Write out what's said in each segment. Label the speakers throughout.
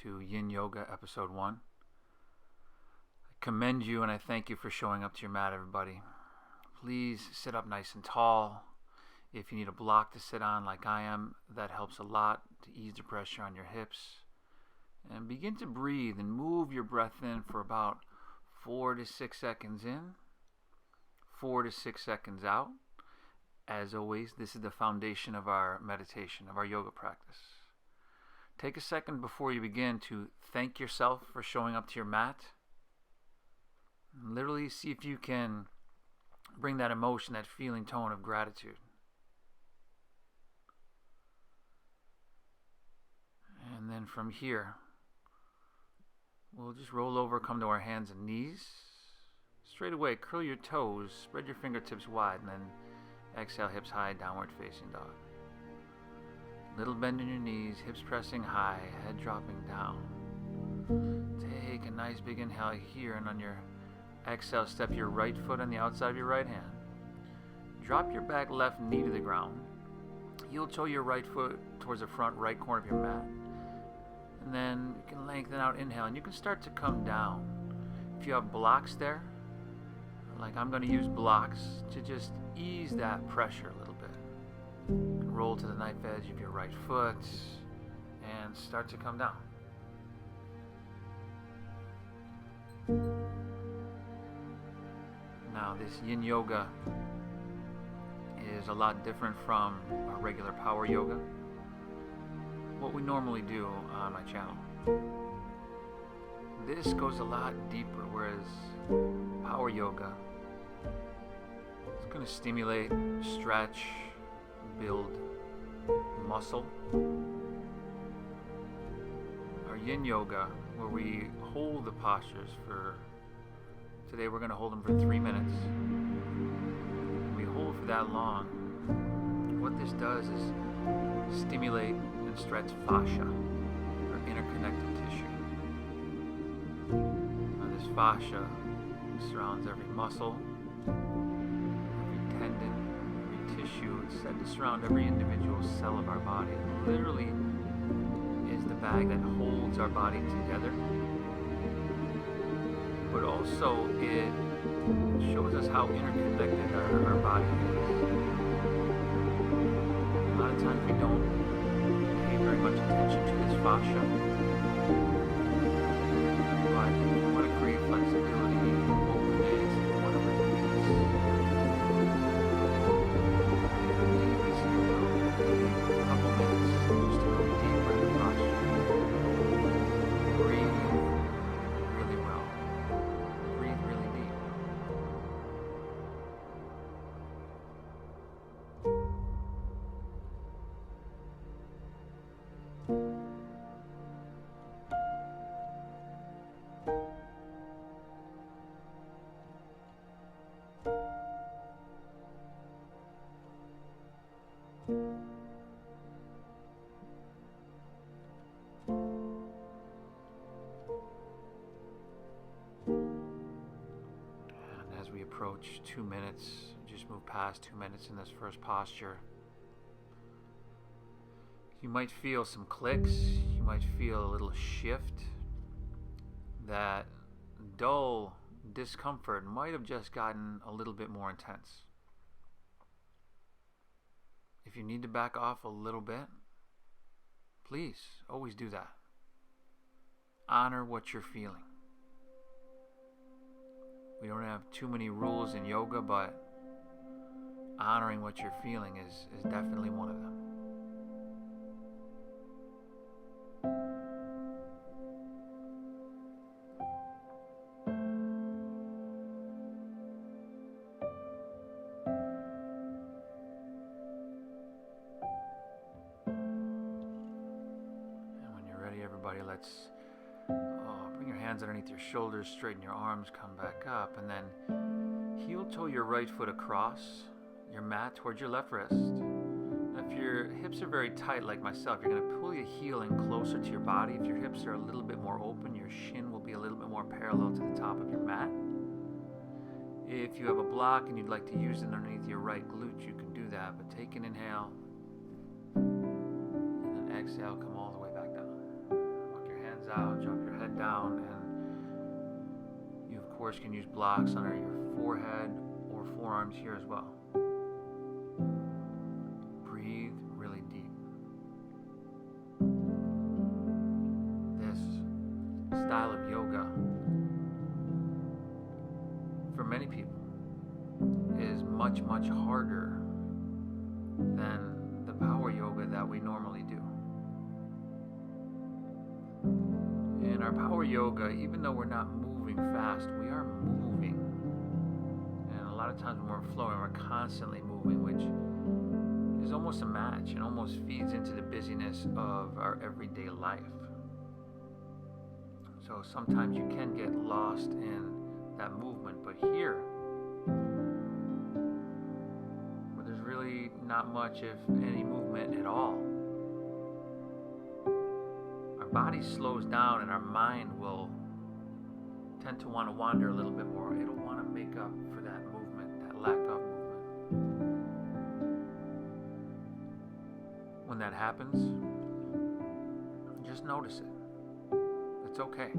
Speaker 1: to Yin Yoga episode 1. I commend you and I thank you for showing up to your mat, everybody. Please sit up nice and tall. If you need a block to sit on like I am, that helps a lot to ease the pressure on your hips. And begin to breathe and move your breath in for about 4 to 6 seconds in, 4 to 6 seconds out. As always, this is the foundation of our meditation, of our yoga practice. Take a second before you begin to thank yourself for showing up to your mat. And literally see if you can bring that emotion, that feeling tone of gratitude. And then from here, we'll just roll over, come to our hands and knees. Straight away, curl your toes, spread your fingertips wide, and then exhale, hips high, downward facing dog. Little bend in your knees, hips pressing high, head dropping down. Take a nice big inhale here, and on your exhale, step your right foot on the outside of your right hand. Drop your back left knee to the ground. Heel toe your right foot towards the front right corner of your mat. And then you can lengthen out, inhale, and you can start to come down. If you have blocks there, like I'm going to use blocks to just ease that pressure a little bit. You can roll to the knife edge of your right foot and start to come down. Now this Yin Yoga is a lot different from our regular power yoga, what we normally do on my channel. This goes a lot deeper, whereas power yoga is going to stimulate, stretch, build muscle. Our Yin Yoga, where we hold the postures for, today we're going to hold them for 3 minutes. We hold for that long. What this does is stimulate and stretch fascia, or inner-connective tissue. Now this fascia surrounds every muscle, every tendon, every tissue. It's said to surround every individual cell of our body. It literally is the bag that holds our body together. But also it shows us how interconnected our body is. A lot of times we don't pay very much attention to this fascia. But if you want to create flexibility, openness, and whatever it is, maybe take a couple minutes just to go deeper in the posture. Breathe really well. Breathe really deep. And as we approach 2 minutes, just move past 2 minutes in this first posture, you might feel some clicks, you might feel a little shift. That dull discomfort might have just gotten a little bit more intense. If you need to back off a little bit, please, always do that. Honor what you're feeling. We don't have too many rules in yoga, but honoring what you're feeling is definitely one of them. Everybody, let's bring your hands underneath your shoulders, straighten your arms, come back up, and then heel toe your right foot across your mat towards your left wrist. Now, if your hips are very tight like myself, you're going to pull your heel in closer to your body. If your hips are a little bit more open, your shin will be a little bit more parallel to the top of your mat. If you have a block and you'd like to use it underneath your right glute, you can do that, but take an inhale and then exhale, come all the way back down. Walk your hands hands out, drop your head down, and you of course can use blocks under your forehead or forearms here as well. Breathe really deep. This style of yoga, for many people, is much, much harder than the power yoga that we normally do. In our power yoga, even though we're not moving fast, we are moving. And a lot of times when we're flowing, we're constantly moving, which is almost a match and almost feeds into the busyness of our everyday life. So sometimes you can get lost in that movement, but here, where there's really not much, if any, movement at all, our body slows down and our mind will tend to want to wander a little bit more. It'll want to make up for that movement, that lack of movement. When that happens, just notice it. It's okay.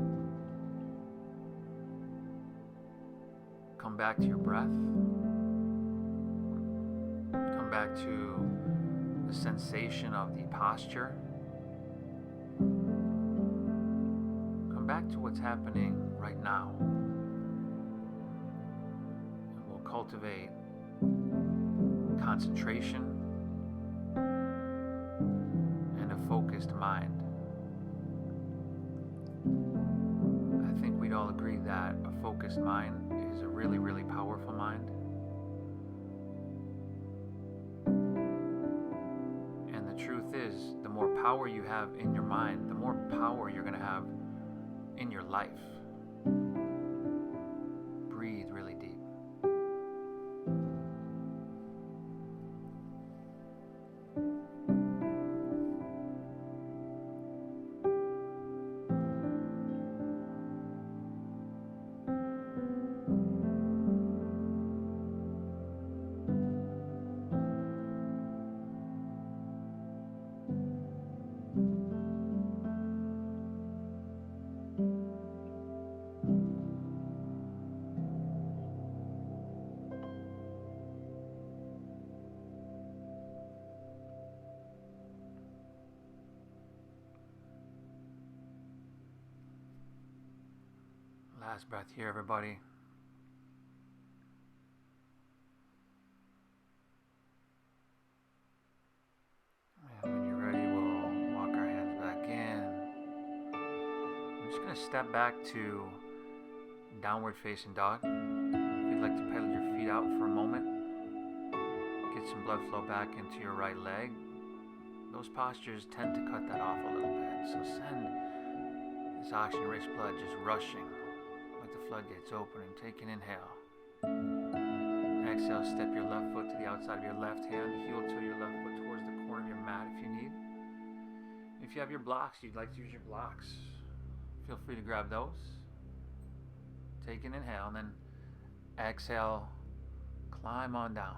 Speaker 1: Come back to your breath. Come back to the sensation of the posture. Come back to what's happening right now. And we'll cultivate concentration and a focused mind. I think we'd all agree that a focused mind is a really, really powerful mind. And the truth is, the more power you have in your mind, the more power you're going to have in your life. Breathe really deep. Last breath here, everybody. And when you're ready, we'll walk our hands back in. I'm just going to step back to downward facing dog. If you'd like to pedal your feet out for a moment, get some blood flow back into your right leg. Those postures tend to cut that off a little bit. So send this oxygen-rich blood just rushing. The floodgates opening. Take an inhale. Exhale, step your left foot to the outside of your left hand, heel to your left foot towards the corner of your mat if you need. If you have your blocks, you'd like to use your blocks, feel free to grab those. Take an inhale and then exhale, climb on down.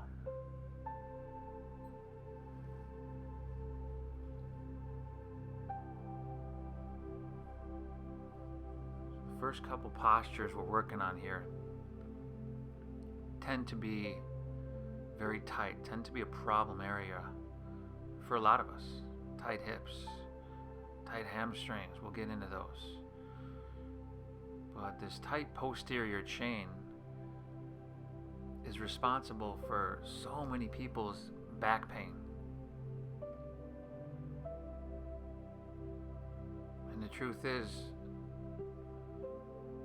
Speaker 1: First couple postures we're working on here tend to be very tight, tend to be a problem area for a lot of us. Tight hips, tight hamstrings, we'll get into those. But this tight posterior chain is responsible for so many people's back pain. And the truth is,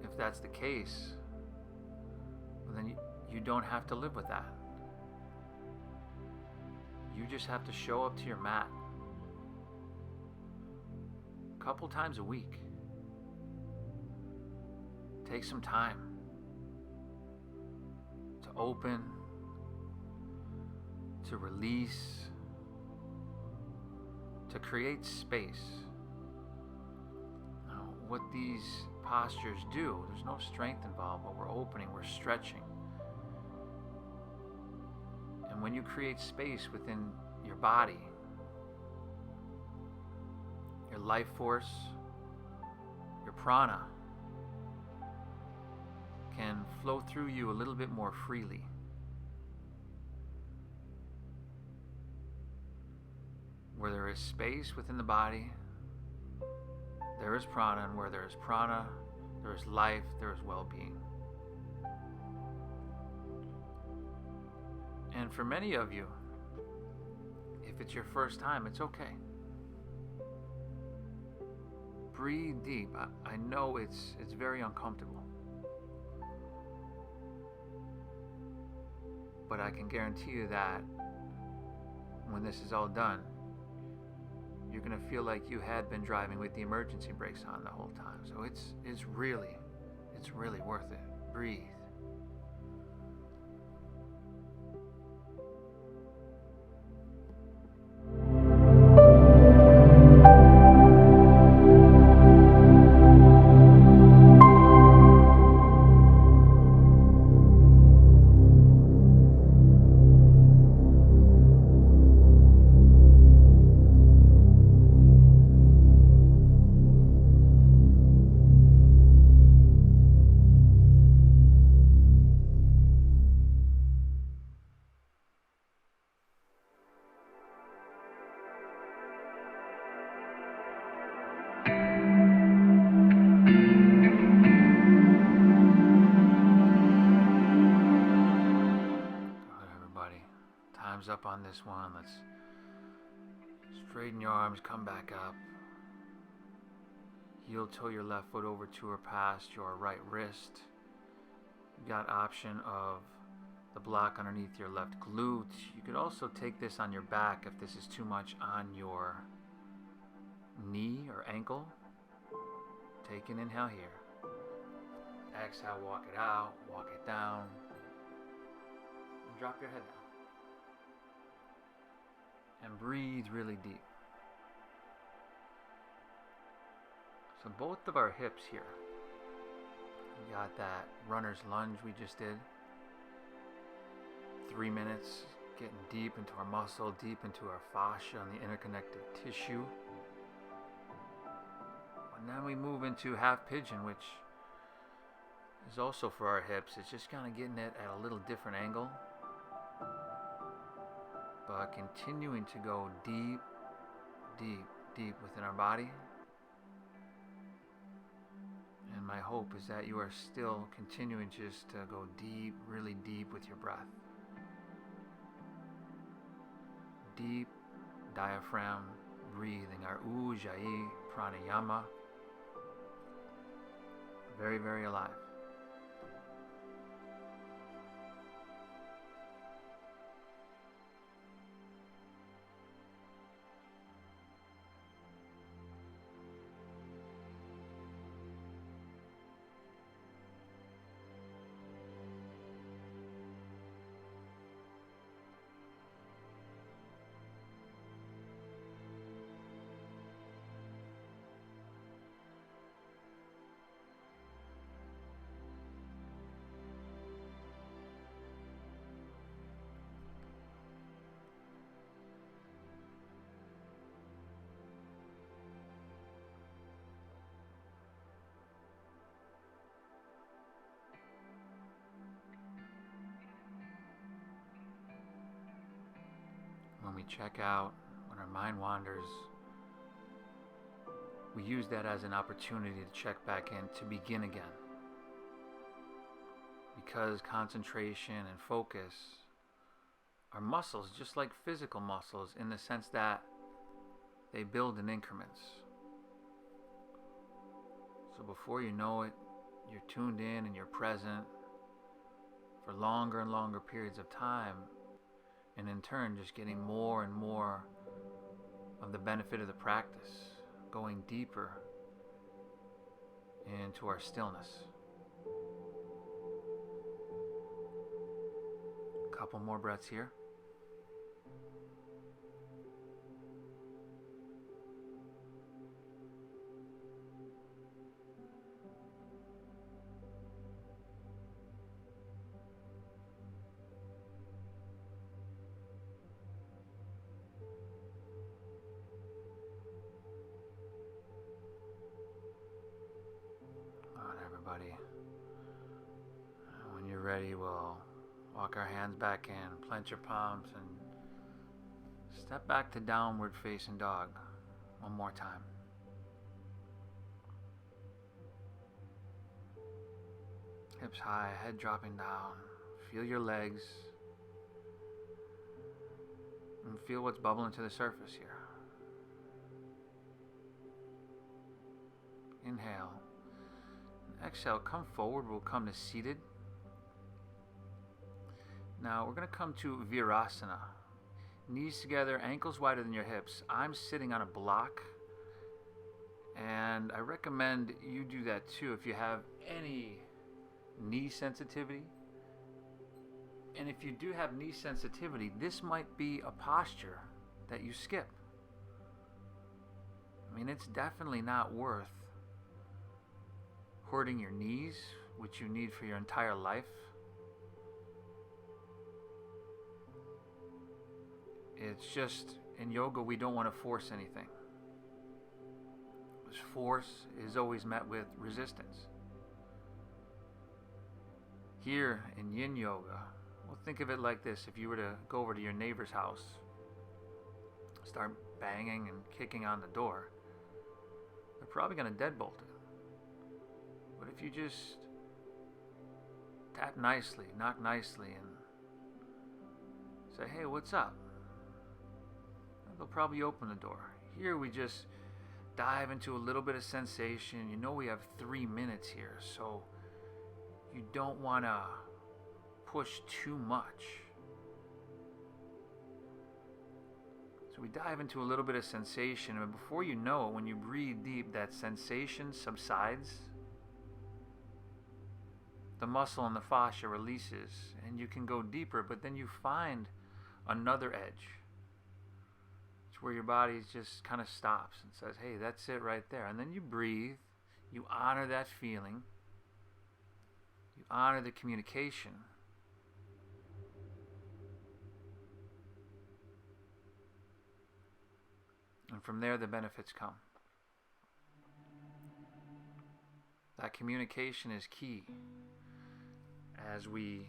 Speaker 1: if that's the case, well, then you don't have to live with that. You just have to show up to your mat a couple times a week. Take some time to open, to release, to create space. Now, what these postures do, there's no strength involved, but we're opening, we're stretching. And when you create space within your body, your life force prana can flow through you a little bit more freely. Where there is space within the body, there is prana, and where there is prana, there is life, there is well-being. And for many of you, if it's your first time, it's okay. Breathe deep. I know it's very uncomfortable, but I can guarantee you that when this is all done, you're going to feel like you had been driving with the emergency brakes on the whole time. So it's really worth it. Breathe. Up on this one. Let's straighten your arms, come back up. Heel toe your left foot over to or past your right wrist. You got option of the block underneath your left glute. You could also take this on your back if this is too much on your knee or ankle. Take an inhale here. Exhale, walk it out, walk it down, and drop your head down. And breathe really deep. So both of our hips here, we got that runner's lunge we just did. 3 minutes, getting deep into our muscle, deep into our fascia and the inner-connective tissue. And then we move into half pigeon, which is also for our hips. It's just kind of getting it at a little different angle. But continuing to go deep, deep, deep within our body. And my hope is that you are still continuing just to go deep, really deep with your breath. Deep diaphragm breathing, our Ujjayi pranayama. Very, very alive. When we check out, when our mind wanders, we use that as an opportunity to check back in, to begin again. Because concentration and focus are muscles, just like physical muscles, in the sense that they build in increments. So before you know it, you're tuned in and you're present for longer and longer periods of time, and in turn just getting more and more of the benefit of the practice, going deeper into our stillness. A couple more breaths here. ready, we'll walk our hands back in, plant your palms, and step back to downward facing dog. One more time. Hips high, head dropping down. Feel your legs. And feel what's bubbling to the surface here. Inhale. Exhale, come forward. We'll come to seated. Now we're going to come to Virasana. Knees together, ankles wider than your hips. I'm sitting on a block, and I recommend you do that too if you have any knee sensitivity. And if you do have knee sensitivity, this might be a posture that you skip. I mean, it's definitely not worth hurting your knees, which you need for your entire life. It's just, in yoga, we don't want to force anything. Because force is always met with resistance. Here in Yin Yoga, well, think of it like this. If you were to go over to your neighbor's house, start banging and kicking on the door, they're probably going to deadbolt it. But if you just tap nicely, knock nicely, and say, hey, what's up? They'll probably open the door. Here we just dive into a little bit of sensation. You know we have 3 minutes here, so you don't want to push too much. So we dive into a little bit of sensation, and before you know it, when you breathe deep, that sensation subsides. The muscle in the fascia releases, and you can go deeper, but then you find another edge. Where your body just kind of stops and says, hey, that's it right there. And then you breathe, you honor that feeling, you honor the communication. And from there, the benefits come. That communication is key. As we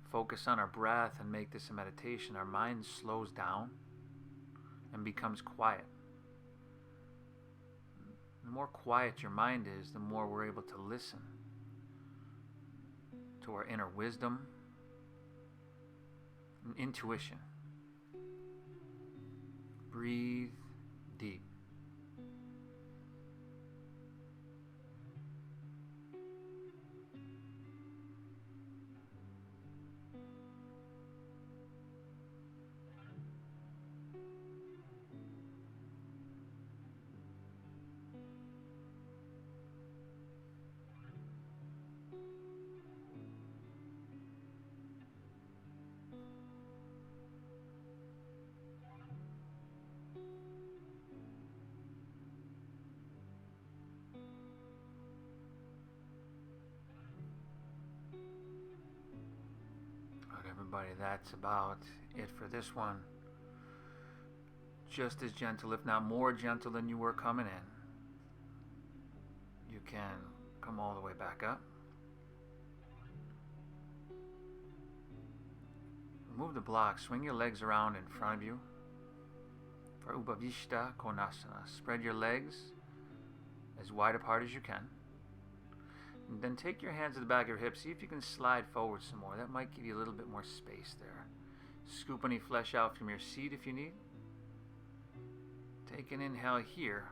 Speaker 1: focus on our breath and make this a meditation, our mind slows down and becomes quiet. The more quiet your mind is, the more we're able to listen to our inner wisdom and intuition. Breathe deep. Everybody, that's about it for this one. Just as gentle, if not more gentle than you were coming in. You can come all the way back up. Remove the block, swing your legs around in front of you for Upavishta Konasana. Spread your legs as wide apart as you can. And then take your hands to the back of your hips. See if you can slide forward some more. That might give you a little bit more space there. Scoop any flesh out from your seat if you need. Take an inhale here.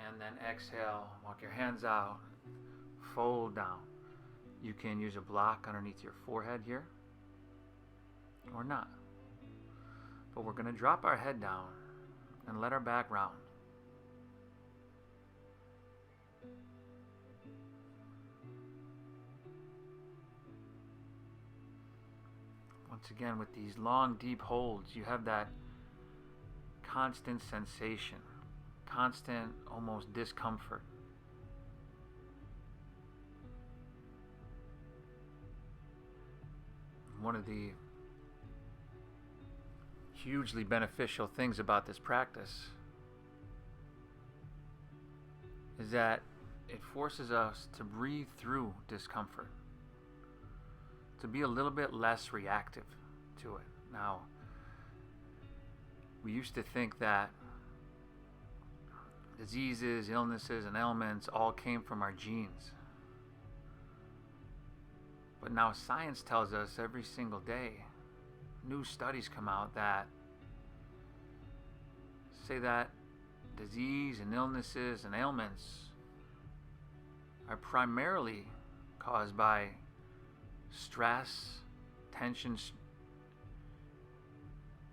Speaker 1: And then exhale. Walk your hands out. Fold down. You can use a block underneath your forehead here. Or not. But we're going to drop our head down and let our back round. Once again, with these long, deep holds, you have that constant sensation, constant, almost discomfort. One of the hugely beneficial things about this practice is that it forces us to breathe through discomfort, to be a little bit less reactive to it. Now, we used to think that diseases, illnesses, and ailments all came from our genes. But now science tells us every single day, new studies come out that say that disease and illnesses and ailments are primarily caused by stress, tension,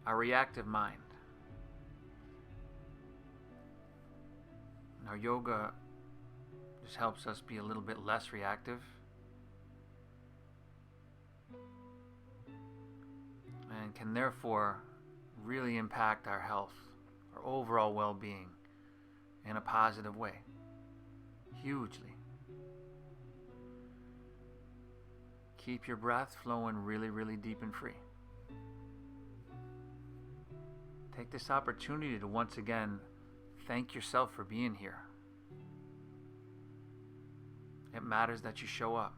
Speaker 1: our reactive mind. Now, yoga just helps us be a little bit less reactive and can therefore really impact our health, our overall well-being in a positive way, hugely. Keep your breath flowing really, really deep and free. Take this opportunity to once again thank yourself for being here. It matters that you show up.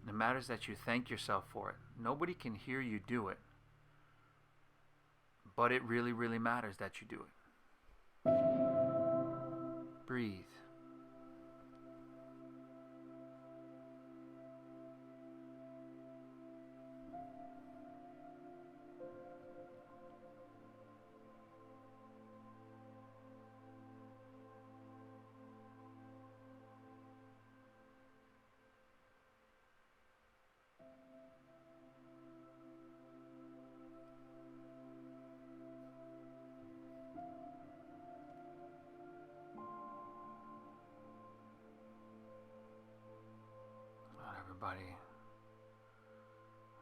Speaker 1: It matters that you thank yourself for it. Nobody can hear you do it, but it really, really matters that you do it. Breathe. Everybody,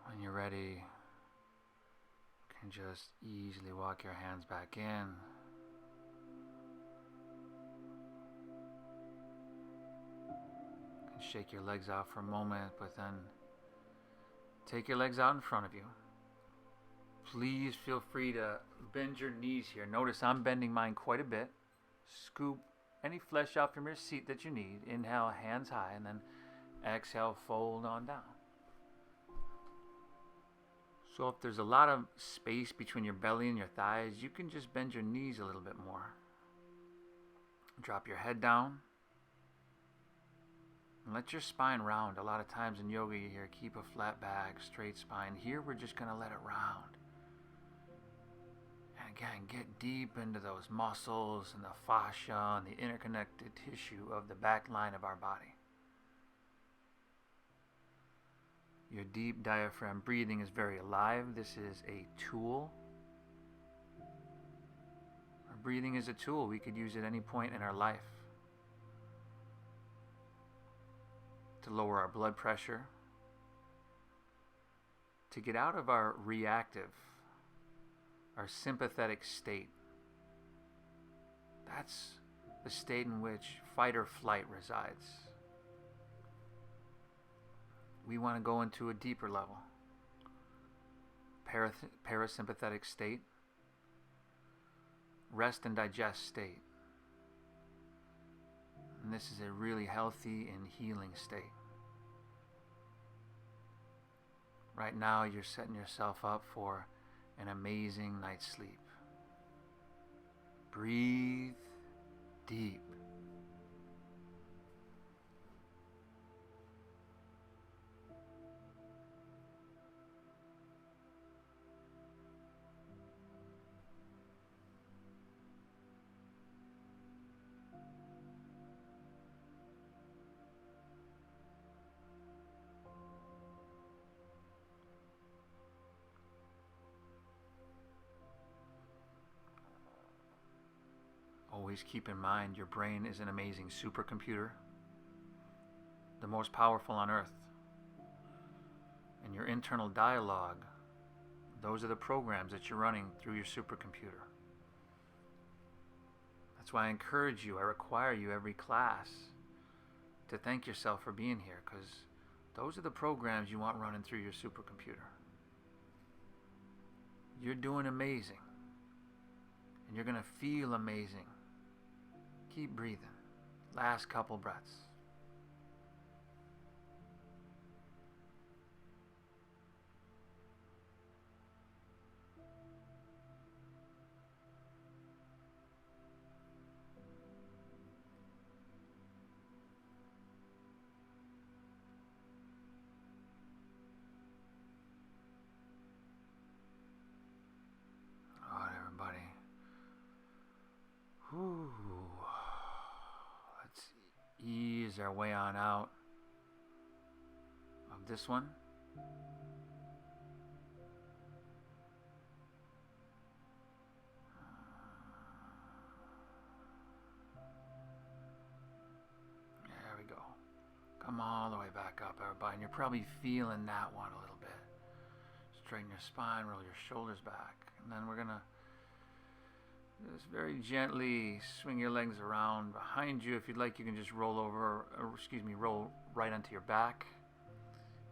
Speaker 1: when you're ready, you can just easily walk your hands back in. You can shake your legs out for a moment, but then take your legs out in front of you. Please feel free to bend your knees here. Notice I'm bending mine quite a bit. Scoop any flesh out from your seat that you need. Inhale, hands high, and then exhale, fold on down. So if there's a lot of space between your belly and your thighs, you can just bend your knees a little bit more. Drop your head down. And let your spine round. A lot of times in yoga you hear, keep a flat back, straight spine. Here we're just going to let it round. And again, get deep into those muscles and the fascia and the inner-connected tissue of the back line of our body. Your deep diaphragm breathing is very alive. This is a tool. Our breathing is a tool we could use at any point in our life to lower our blood pressure, to get out of our reactive, our sympathetic state. That's the state in which fight or flight resides. We want to go into a deeper level, parasympathetic state, rest and digest state. And this is a really healthy and healing state. Right now you're setting yourself up for an amazing night's sleep. Breathe deep. Always keep in mind your brain is an amazing supercomputer, the most powerful on earth. And your internal dialogue, those are the programs that you're running through your supercomputer. That's why I encourage you, I require you every class to thank yourself for being here, because those are the programs you want running through your supercomputer. You're doing amazing, and you're going to feel amazing. Keep breathing. Last couple breaths. Ooh. Let's ease our way on out of this one. There we go. Come all the way back up, everybody. And you're probably feeling that one a little bit. Straighten your spine, roll your shoulders back. And then we're going to just very gently swing your legs around behind you. If you'd like, you can just roll over, roll right onto your back.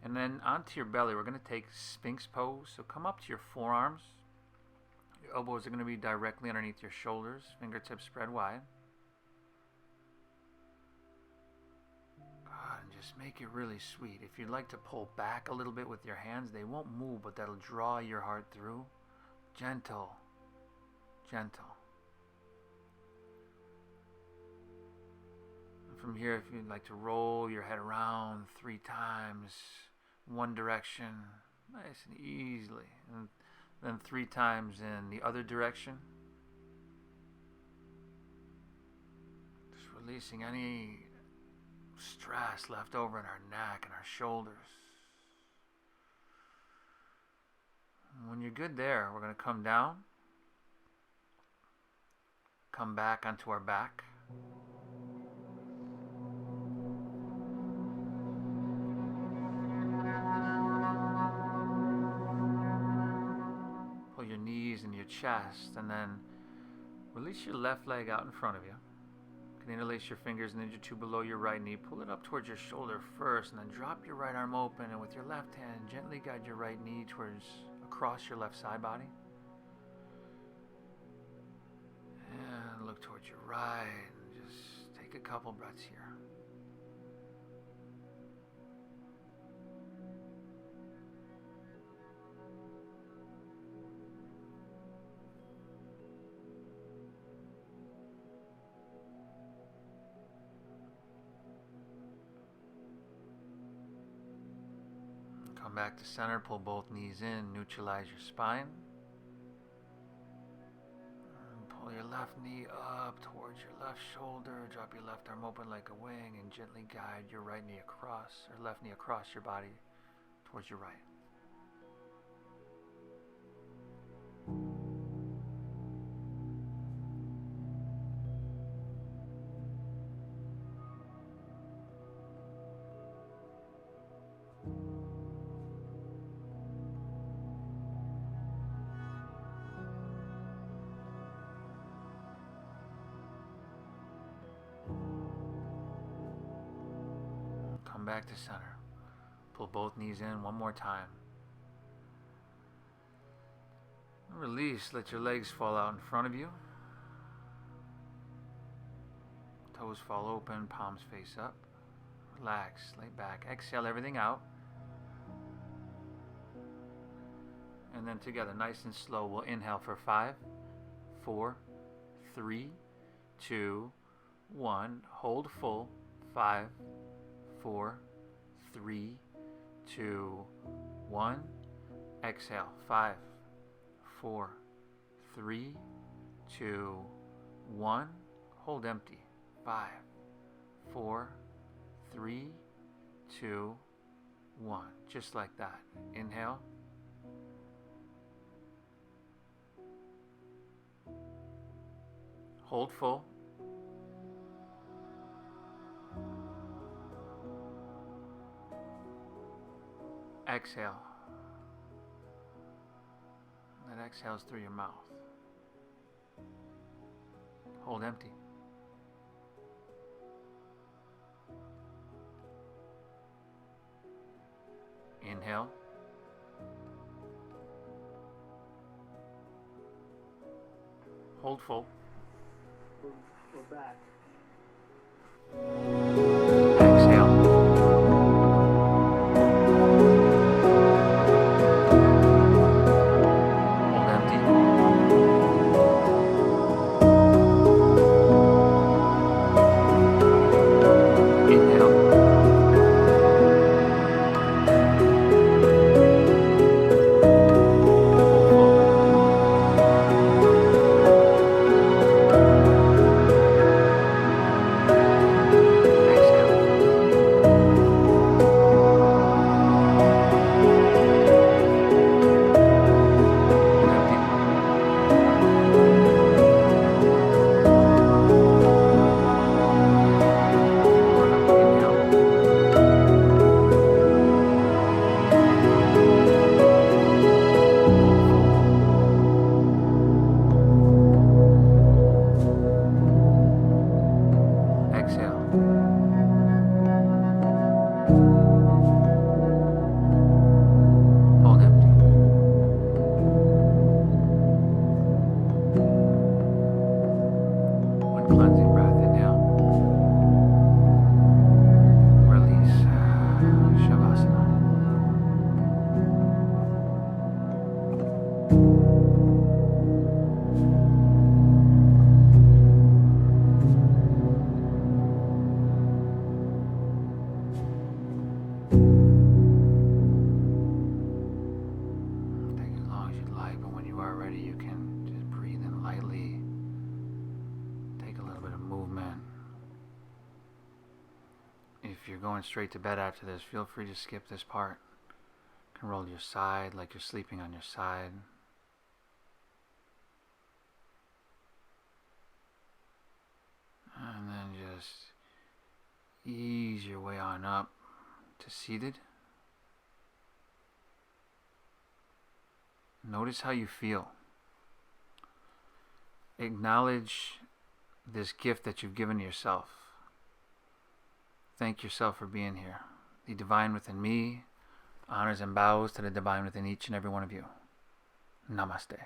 Speaker 1: And then onto your belly, we're going to take Sphynx Pose. So come up to your forearms. Your elbows are going to be directly underneath your shoulders. Fingertips spread wide. God, and just make it really sweet. If you'd like to pull back a little bit with your hands, they won't move, but that'll draw your heart through. Gentle. Gentle. From here, if you'd like to roll your head around 3 times, one direction, nice and easily, and then 3 times in the other direction. Just releasing any stress left over in our neck and our shoulders. And when you're good there, we're going to come down, come back onto our back. Your knees and your chest, and then release your left leg out in front of you. You can interlace your fingers an inch or 2 below your right knee. Pull it up towards your shoulder first, and then drop your right arm open, and with your left hand, gently guide your right knee towards across your left side body. And look towards your right, and just take a couple breaths here. Come back to center, pull both knees in, neutralize your spine. And pull your left knee up towards your left shoulder, drop your left arm open like a wing, and gently guide your right knee across, or left knee across your body towards your right. Come back to center. Pull both knees in one more time. Release. Let your legs fall out in front of you. Toes fall open, palms face up. Relax, lay back. Exhale everything out. And then together, nice and slow, we'll inhale for 5, 4, 3, 2, 1. Hold full. 5, 4, 3, 2, 1. Exhale. 5, 4, 3, 2, 1. Hold empty. 5, 4, 3, 2, 1. Just like that. Inhale. Hold full. Exhale. That exhales through your mouth. Hold empty. Inhale. Hold full.
Speaker 2: We're back.
Speaker 1: Exhale. Hold empty. Inhale. Hold full. Exhale. Hold empty. Inhale. Hold full. Exhale. Hold empty. One cleansing breath. Inhale. Release. Shavasana. Take as long as you'd like, but when you are ready, you can just breathe in lightly. Take a little bit of movement. If you're going straight to bed after this, feel free to skip this part. You can roll to your side like you're sleeping on your side. And then just ease your way on up to seated. Notice how you feel. Acknowledge this gift that you've given to yourself. Thank yourself for being here. The divine within me honors and bows to the divine within each and every one of you. Namaste.